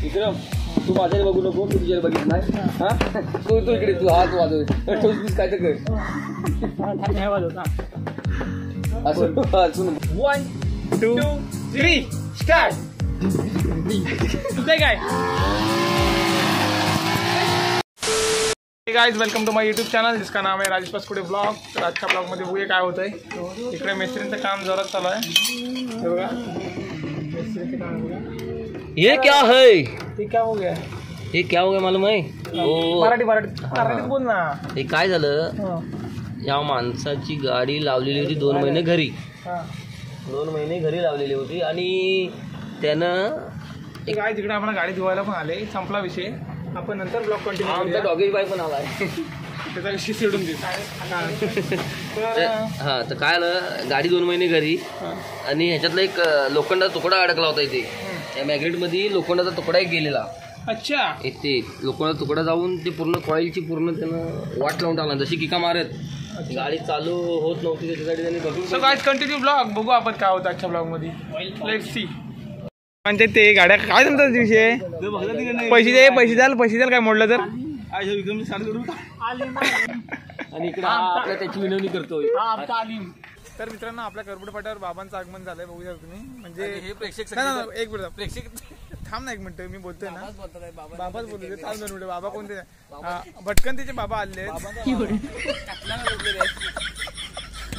विक्रम तू माझ्याकडे बघू नको, मी तुझ्याकडे बघितलं नाही. हा तू इकडे तू हात वाजव ठोस काय तर कर. असं 1 2 3 स्टार्ट. तुझं काय guys, welcome to my YouTube channel जिसका नाम है राजेश पस्कुडे ब्लॉग. तर आजच्या ब्लॉगमध्ये बघूया काय होत आहे. इकडे मिस्त्रींचं काम जोरात चालू आहे. हे बघा मिस्त्रीचं काम बघा. ये क्या है? ते क्या हो गया? हे क्या हो गया मालूम आहे? मराठीत बोल ना. हे काय झालं, या माणसाची गाडी लावलेली होती 2 महिने घरी. 2 महिने घरी लावलेली होती आणि त्यानं एक आहे तिकडे आपण गाडी धुवायला पण आले. संपला विषय. आपण नंतर ब्लॉग कंटिन्यू आमचा डॉगेज बाय पण आलाय. त्याचा विषय सोडून देऊ. हा तर काय आलं, गाडी 2 महिने घरी आणि ह्याच्यातला एक लोखंडाचा तुकडा अडकला होता इथे. त्या मॅग्नेटमध्ये लोखंडाचा तुकडा एक गेलेला. अच्छा. इथे लोखंडाचा तुकडा जाऊन ते पूर्ण कॉईलची पूर्ण त्यानं वाट लावून टाकला. जशी किका मारत गाडी चालू होत नव्हती त्याच्यासाठी त्यांनी बघून. सो गाइस कंटिन्यू ब्लॉग बघू आपण काय होतं आजच्या ब्लॉग मध्ये. Let's see. म्हणजे ते गाड्या काय जमतात विषय. पैसे द्याल काय मोडलं तर. आणि इकडे आपल्या त्याची विनवणी करतोय. तर मित्रांनो, आपल्या करबुड फाट्यावर बाबांचं आगमन झालंय. बघू शकता तुम्ही. म्हणजे हे प्रेक्षक एक मिनिट प्रेक्षक थांब ना एक मिनिट. मी बोलतोय ना. बाबाच बोलतोय. थांब 2 मिनिट. बाबा कोणते? भटकंतीचे बाबा आले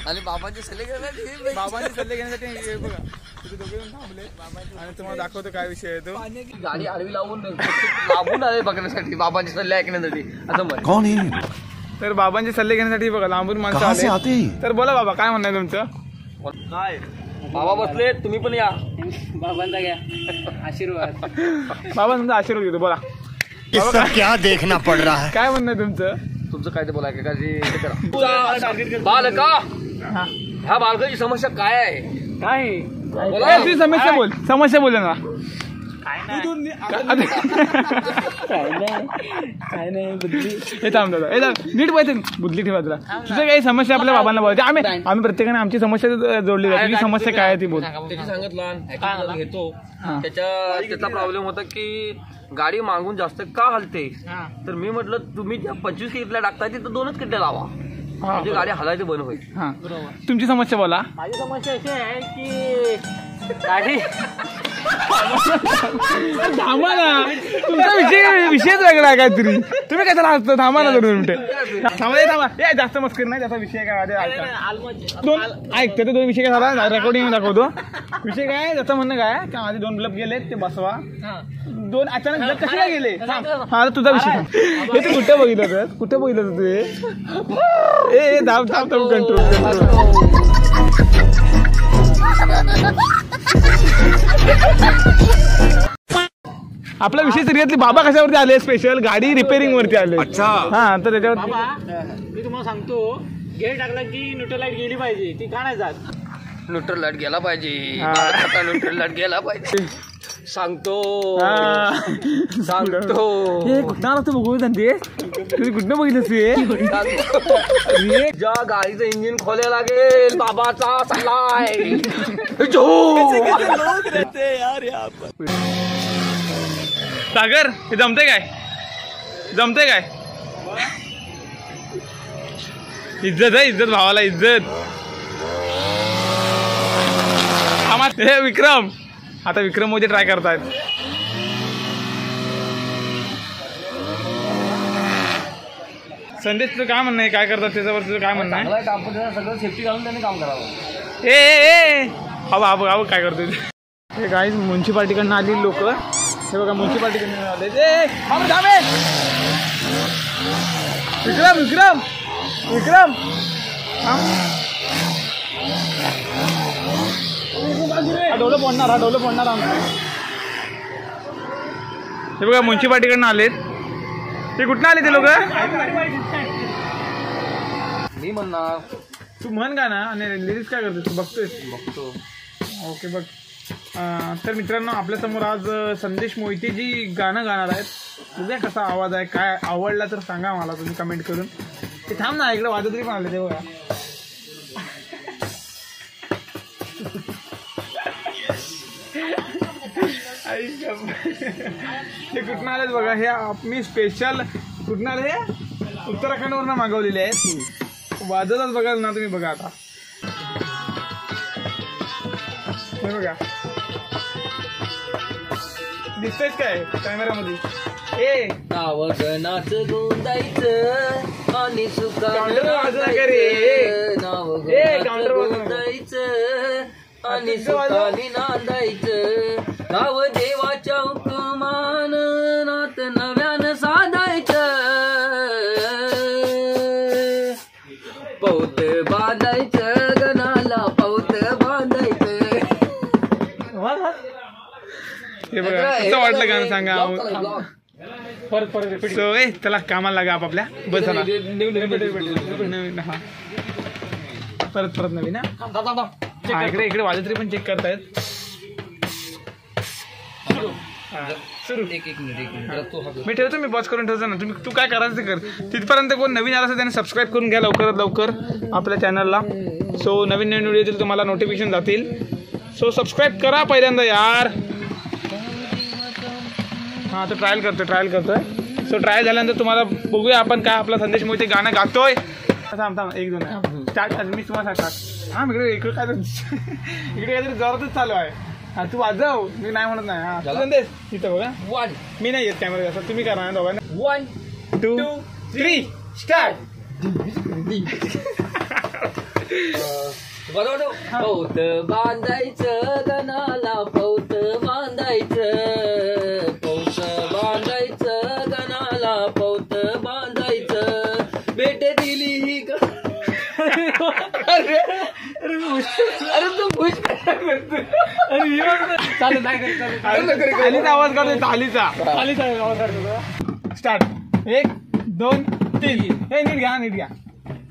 आणि बाबांचे सल्ले घेण्यासाठी. बाबांचे सल्ले घेण्यासाठी हे बघा तिथे दोघे थांबले. आणि तुम्हाला दाखवतो काय विषय आहे तो. गाडी आडवी लावून आले बघण्यासाठी, बाबांचे सल्ले ऐकण्यासाठी. असं म्हण. कोण आहे? तर बाबांचे सल्ले घेण्यासाठी बघा लांबून माणसं आले. तर बोला बाबा काय म्हणणं आहे तुमचं. काय बाबा बसले, तुम्ही पण या. बाबांचा घ्या आशीर्वाद. बाबा तुमचा आशीर्वाद घेतो. बोला इसका क्या देखना पड़ रहा है. काय म्हणणं आहे तुमचं काय ते बोला. काय बालका, ह्या बालकाची समस्या काय आहे? काय समस्या बोल. समस्या बोल ना. काय नाही बुद्धली. हे थांब दादा नीट पाहिजे. बुद्धली ठेवा तुला. तुझं काही समस्या आपल्या बाबांना बोलायची. आम्ही प्रत्येकाने आमची समस्या जोडली जाते. तुझी समस्या काय आहे ती बोल. त्याची सांगितलं घेतो. त्याचा प्रॉब्लेम होता की गाडी मागून जास्त का हलते. तर मी म्हटलं तुम्ही 25 किटल्या टाकताय तिथं 2च किटल्या लावा, म्हणजे गाडी हलायची बंद होईल. हा तुमची समस्या बोला. माझी समस्या अशी आहे की गाडी थांबा ना. तुमचा विषयच वेगळा आहे काहीतरी. तुम्ही काय त्याला हसतो. थांबा ना 2 मिनिटं. थांबा जास्त मस्करी नाही. त्याचा विषय काय 2 ऐक. त्याचा 2 विषय काय झाला रेकॉर्डिंग दाखवतो. विषय काय त्याचं म्हणणं काय की माझे 2 बल्ब गेले ते बसवा. 2 अचानक बल्ब कशाला गेले. हा तुझा विषय. हे तू कुठे बघितलं तू ए धाव कंट्रोल. आपला विषय सिरियसली बाबा कशावरती आले. स्पेशल गाडी रिपेअरिंग वरती आले. अच्छा. हा तर त्याच्यावर मी तुम्हाला सांगतो, गेअर टाकला की न्यूट्रल लाईट गेली पाहिजे. ती का नाही जात. न्यूट्रल लाईट गेला पाहिजे. न्यूट्रल लाईट गेला पाहिजे. सांगतो हे कुठं आला तू बघू धंदे. तुम्ही कुठनं बघितलंस ज्या गाडीचं इंजिन खोलायला लागेल बाबाचा सल्ला आहे. सागर हे जमतंय काय. इज्जत आहे. इज्जत भावाला इज्जत. हे विक्रम आता विक्रम मोदी ट्राय करतायत. संदेश तुझं काय म्हणणं आहे. काय करतात त्याच्यावर तुझं काय म्हणणं आहे. सगळं सेफ्टी घालून त्यांनी काम करावं. ए हा काय करतोय. हे गाईज म्युन्सिपाल्टीकडनं आलेली लोक. हे बघा म्युन्सिपाल्टीकडनं आले. विक्रम डोलं पडणार. हे बघा म्युन्सिपाल्टीकडनं आलेत. ते कुठनं आले ते लोक. मी म्हणणार तू म्हण का ना. आणि लिरिक्स काय करतो तू बघतो. ओके बघ. तर मित्रांनो, आपल्यासमोर आज संदेश मोहिते जी गाणं गाणार आहेत. तुझा कसा आवाज आहे, काय आवडला तर सांगा मला तुम्ही कमेंट करून. ते थांब ना इकडे वाजत पण आले ते बघा. हे कुठून आलेत बघा, हे मी स्पेशल कुठून आले, हे उत्तराखंडवरून मागवलेले आहेत. वाजतच बघाल ना तुम्ही, बघा आता हे बघा, दिसतंयच काय कॅमेरामध्ये. ए नावगणाच गोंदायचं आणि सुखानं गोंदायचं आणि सुखानी नांदायचं. गाव देवाच्या हुकुमान नात नव्यानं साधायचं. पौत बांधायचं गणाला, पौत बांधायचं. हे बघा कसं वाटलं गाणं सांगा. परत सो चला कामाला लागा आपापल्या. बस नवीन, हा परत नवीन. हा इकडे वाजत्री पण चेक करतायत. सुरू. एक मिनिट मी ठेवतो, मी पॉज करून ठेवतो ना. तू काय करायचं ते कर. तिथपर्यंत कोण नवीन आला असेल त्याने सबस्क्राईब करून घ्या लवकरात लवकर आपल्या चॅनलला. सो नवीन व्हिडिओ येतील तुम्हाला नोटिफिकेशन जातील. सो सबस्क्राईब करा पहिल्यांदा यार. हां तर ट्रायल करतोय. सो ट्रायल झाल्यानंतर तुम्हाला बघूया आपण काय आपला संदेश मोहिते गाणं गातोय. थांब 1-2 स्टार्ट. मी तुम्हाला स्टार्ट. हां इकडे काय इकडे काहीतरी जोरातच चालू आहे. हा तू वाजव, मी नाही म्हणत नाही. हा संदेश तिथं बघा. 1 मी नाही येत कॅमेरा जास्त, तुम्ही करा ना दोघांना. 1 2 3 स्टार्ट. पौत बांधायचं गणाला, पौत बांधायचं. पौत बांधायचं गणाला, पौत बांधायचं. भेट दिली ही अरे तू खुश थालीचा आवाज काढतो. थालीचा आवाज काढतो. स्टार्ट. 1 2 3. हे नीट घ्या.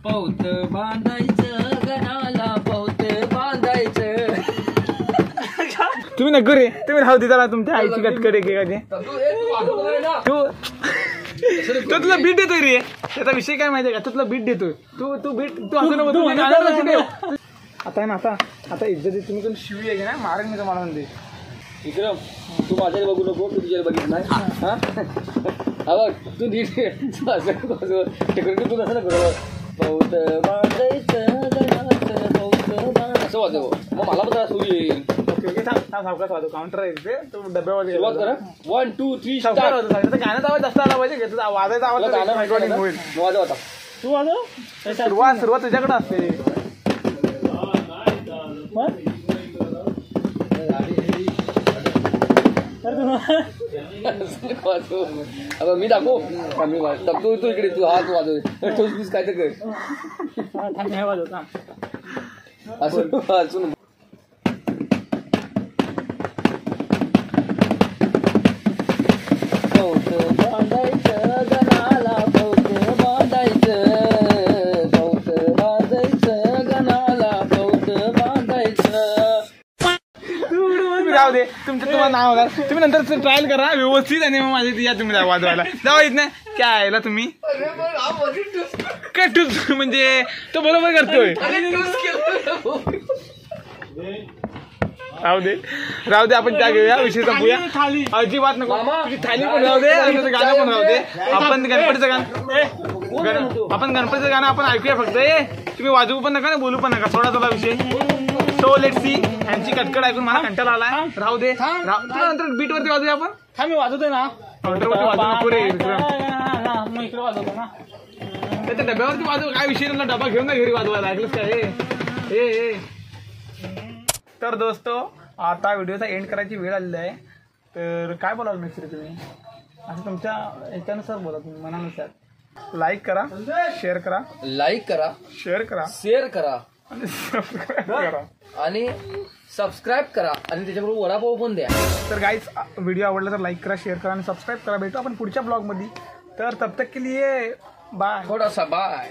पौत बांधायचं गणाला, पौत बांधायचं. तुम्ही नको रे, तुम्ही राहू दे त्याला. तुमच्या आईची कटकट एकेकाची. तो तुला बीट देतोय रे. त्याचा विषय काय माहितीये का, तो तुला बीट देतोय. तू बीट तू असं नको. आता आहे ना, आता इज्जत तुम्ही कोण शिवी आहे ना, मारेन मी तुम्हाला म्हणते. विक्रम तू माझ्याकडे बघू नको, तू तुझ्याला बघितलं नाही. हा बघ तू नीट तू कसं नको. पौत बांधायचं गणाचं, पौत बांधायचं असं वाजव. मग मला पण जरा सुरू येईल. ओके सावकाश वाजव. काउंटर आहे ते, तो डब्यावर सुरुवात करा. 1 2 3 स्टार्ट. गाण्याचा आवाज जास्त आला पाहिजे. वाजायचा आवाज होईल. वाजव आता. तू वाजव. सुरुवात तुझ्याकडे असते. अब मी दाखवू. तू इकडे तू हात वाजव. ठोस काय तर कर. असं पौत बांधायचं गणाला, पौत बांधायचं. पौत बांधायचं गणाला, पौत बांधायचं. राहू दे तुमचं, तुम्हाला नाव होणार. तुम्ही नंतर ट्रायल करा व्यवस्थित आणि मग माझी या तुम्ही वाजवायला जावा. येत नाही काय यायला तुम्ही काय टूस म्हणजे तो बरोबर करतोय. राहू दे आपण त्या घेऊया. विषय संपूया. अजिबात नको. तुझी थाली पण राहू दे आणि तुझं गाणं पण राहू दे. आपण गणपतीचं गाणं आपण ऐकूया फक्त. तुम्ही वाजवू पण नका, बोलू पण नका. थोडा विषय. So let's see. यांची कटकट ऐकून मला कंटाळा आलाय. राहू दे. नंतर बीट वरती वाजूया आपण. मी वाजवतोय ना. काउंटरवरती वाजवू पुढे. मग इकडे वाजवतो ना. त्या डब्यावरती वाजव. काय विषय ना, डबा घेऊन ना घरी वाजवायला. ऐकलंच काय हे. तर दोस्तो आता व्हिडिओचा एंड करायची वेळ आलेली आहे. तर काय बोलाल मिस्त्री तुम्ही, असं तुमच्या ह्याच्यानुसार बोला, तुम्ही मनानुसार. लाईक करा, शेअर करा, शेअर करा आणि सबस्क्राईब करा. आणि सबस्क्राईब करा आणि त्याच्याबरोबर वडापाव पण द्या. तर गाईज व्हिडिओ आवडला तर लाईक करा, शेअर करा आणि सबस्क्राईब करा. भेटू आपण पुढच्या ब्लॉगमध्ये. तर तब तक के लिए बाय. थोडासा बाय.